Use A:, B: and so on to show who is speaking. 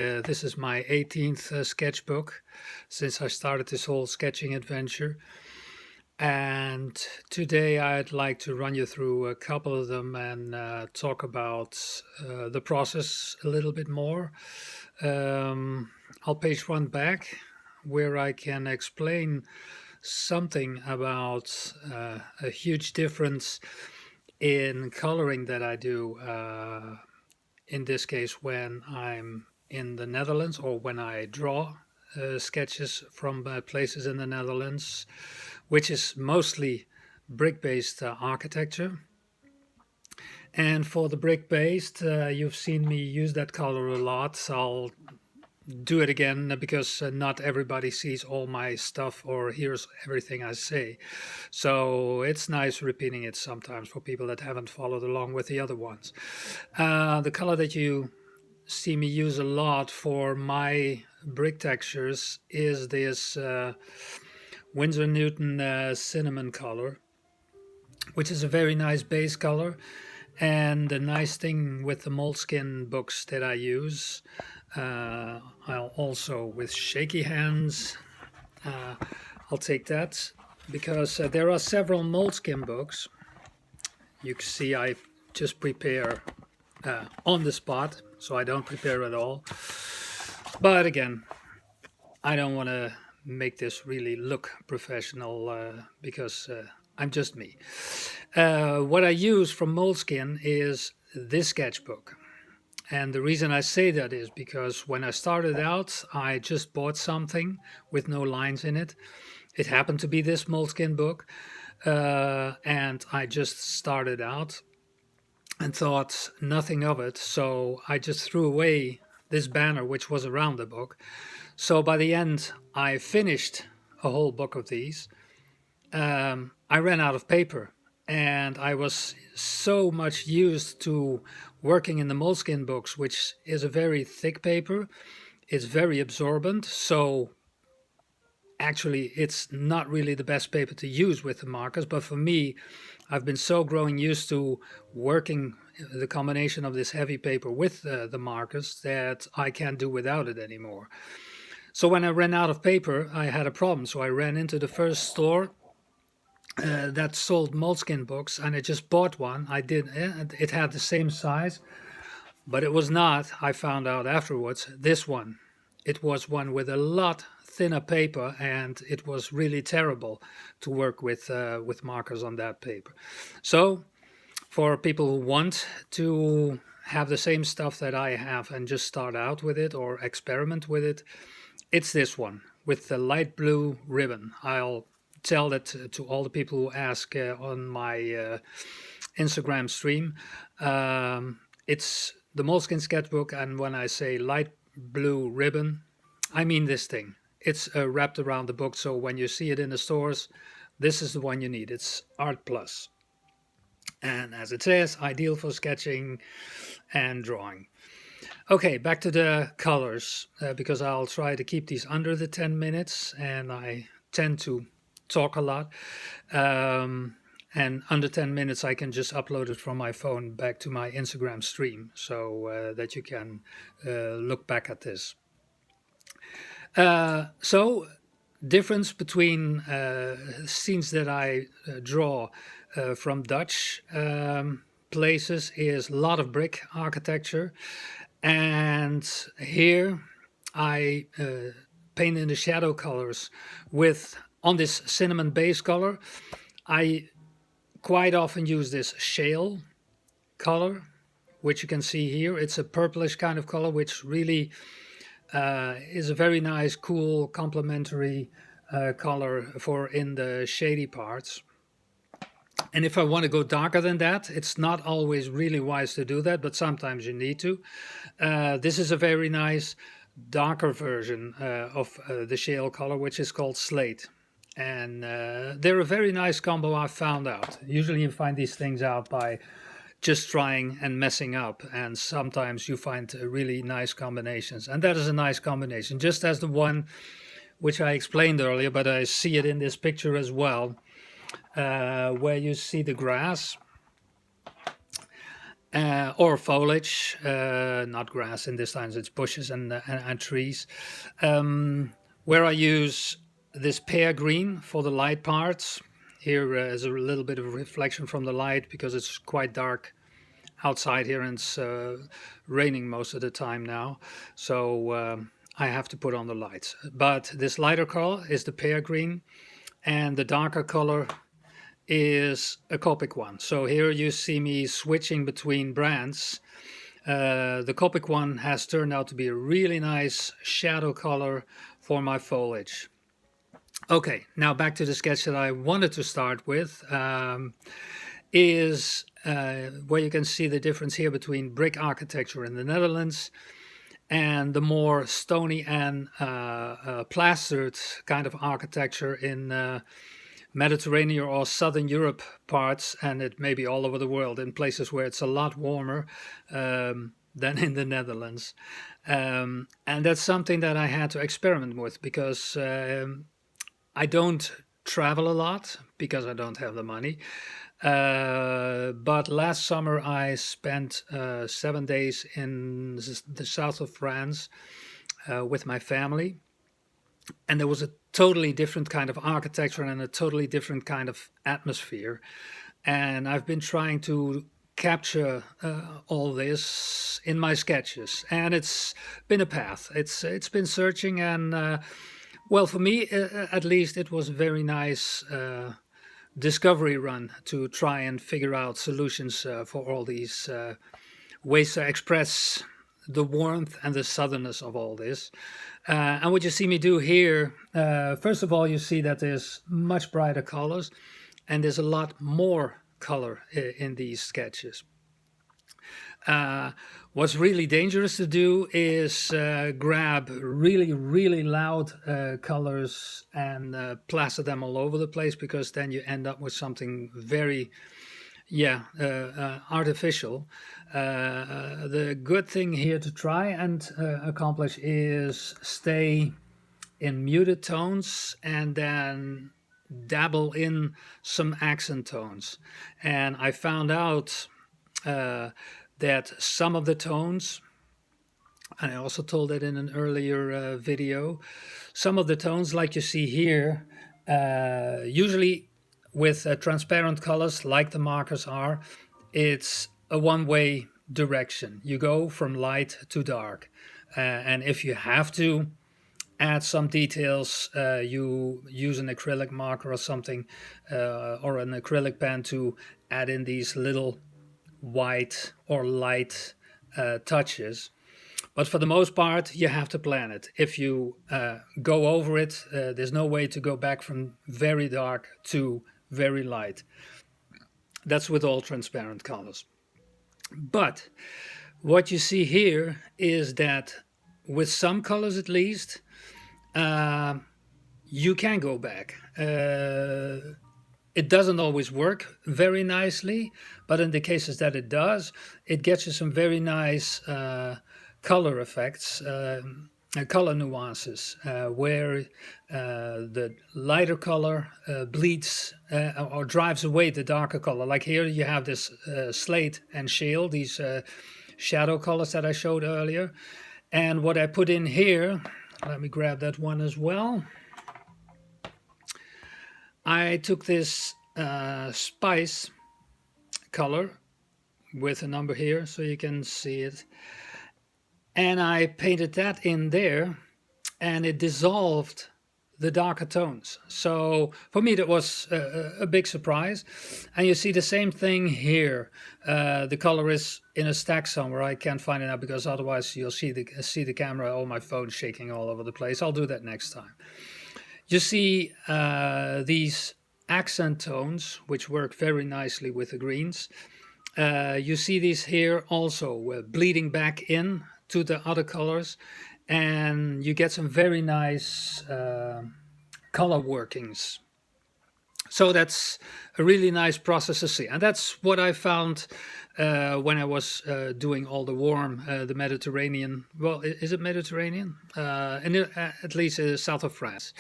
A: This is my 18th sketchbook since I started this whole sketching adventure. And today I'd like to run you through a couple of them and talk about the process a little bit more. I'll page one back where I can explain something about a huge difference in coloring that I do. In this case, when I'm in the Netherlands or when I draw sketches from places in the Netherlands, which is mostly brick-based architecture. And for the brick-based, you've seen me use that color a lot. So I'll do it again because not everybody sees all my stuff or hears everything I say. So it's nice repeating it sometimes for people that haven't followed along with the other ones. The color that you see me use a lot for my brick textures is this Winsor Newton cinnamon color, which is a very nice base color. And the nice thing with the moleskin books that I use, I'll also with shaky hands, I'll take that because there are several moleskin books. You can see I just prepare on the spot, so I don't prepare at all. But again, I don't want to make this really look professional because I'm just me. What I use from moleskin is this sketchbook. And the reason I say that is because when I started out, I just bought something with no lines in it. It happened to be this moleskin book. And I just started out and thought nothing of it. So I just threw away this banner, which was around the book. So by the end, I finished a whole book of these. I ran out of paper. And I was so much used to working in the moleskin books, which is a very thick paper. It's very absorbent. So actually, it's not really the best paper to use with the markers. But for me, I've been so growing used to working the combination of this heavy paper with the markers that I can't do without it anymore. So when I ran out of paper, I had a problem. So I ran into the first store that sold moleskin books, and I just bought one. It had the same size, but it was not, I found out afterwards, this one. It was one with a lot thinner paper, and it was really terrible to work with markers on that paper. So for people who want to have the same stuff that I have and just start out with it or experiment with it, it's this one with the light blue ribbon. I'll tell that to all the people who ask on my Instagram stream. It's the moleskin sketchbook, and when I say light blue ribbon, I mean this thing. It's wrapped around the book, so when you see it in the stores, this is the one you need. It's Art Plus. And as it says, ideal for sketching and drawing. Okay, back to the colors, because I'll try to keep these under the 10 minutes, and I tend to talk a lot. And under 10 minutes, I can just upload it from my phone back to my Instagram stream so that you can look back at this. So, difference between scenes that I draw from Dutch places is a lot of brick architecture. And here I paint in the shadow colors with, on this cinnamon base color, I quite often use this shale color, which you can see here. It's a purplish kind of color, which really is a very nice, cool, complementary color for in the shady parts. And if I want to go darker than that, it's not always really wise to do that, but sometimes you need to. This is a very nice darker version of the shale color, which is called slate. And they're a very nice combo, I found out. Usually you find these things out by just trying and messing up, and sometimes you find really nice combinations. And that is a nice combination, just as the one which I explained earlier, but I see it in this picture as well, where you see the grass. or foliage, not grass in this time, it's bushes and trees, where I use this pear green for the light parts. Here is a little bit of reflection from the light because it's quite dark outside here and it's raining most of the time now. So I have to put on the lights. But this lighter color is the pear green, and the darker color is a Copic one. So here you see me switching between brands. The Copic one has turned out to be a really nice shadow color for my foliage. Okay, now back to the sketch that I wanted to start with, is where you can see the difference here between brick architecture in the Netherlands and the more stony and plastered kind of architecture in Mediterranean or Southern Europe parts, and it may be all over the world in places where it's a lot warmer than in the Netherlands. And that's something that I had to experiment with because I don't travel a lot because I don't have the money. But last summer I spent 7 days in the south of France with my family, and there was a totally different kind of architecture and a totally different kind of atmosphere. And I've been trying to capture all this in my sketches, and it's been a path. It's been searching, and well, for me at least, it was a very nice discovery run to try and figure out solutions for all these ways to express the warmth and the southernness of all this. And what you see me do here, first of all, you see that there's much brighter colors and there's a lot more color in these sketches. What's really dangerous to do is grab really, really loud colors and plaster them all over the place, because then you end up with something very, artificial. The good thing here to try and accomplish is stay in muted tones and then dabble in some accent tones. And I found out that some of the tones, and I also told it in an earlier video, some of the tones like you see here, usually with transparent colors like the markers are, it's a one-way direction. You go from light to dark. And if you have to add some details, you use an acrylic marker or something, or an acrylic pen to add in these little white or light touches. But for the most part, you have to plan it. If you go over it, there's no way to go back from very dark to very light. That's with all transparent colors. But what you see here is that with some colors at least, you can go back. It doesn't always work very nicely, but in the cases that it does, it gets you some very nice color effects, color nuances, where the lighter color bleeds or drives away the darker color. Like here you have this slate and shale, these shadow colors that I showed earlier. And what I put in here, let me grab that one as well. I took this spice color with a number here so you can see it, and I painted that in there, and it dissolved the darker tones. So for me that was a big surprise. And you see the same thing here. The color is in a stack somewhere. I can't find it now because otherwise you'll see the camera or my phone shaking all over the place. I'll do that next time. You see these accent tones, which work very nicely with the greens. You see these here also bleeding back in to the other colors, and you get some very nice color workings. So that's a really nice process to see, and that's what I found when I was doing all the warm, the Mediterranean. Well, is it Mediterranean? At least south of France.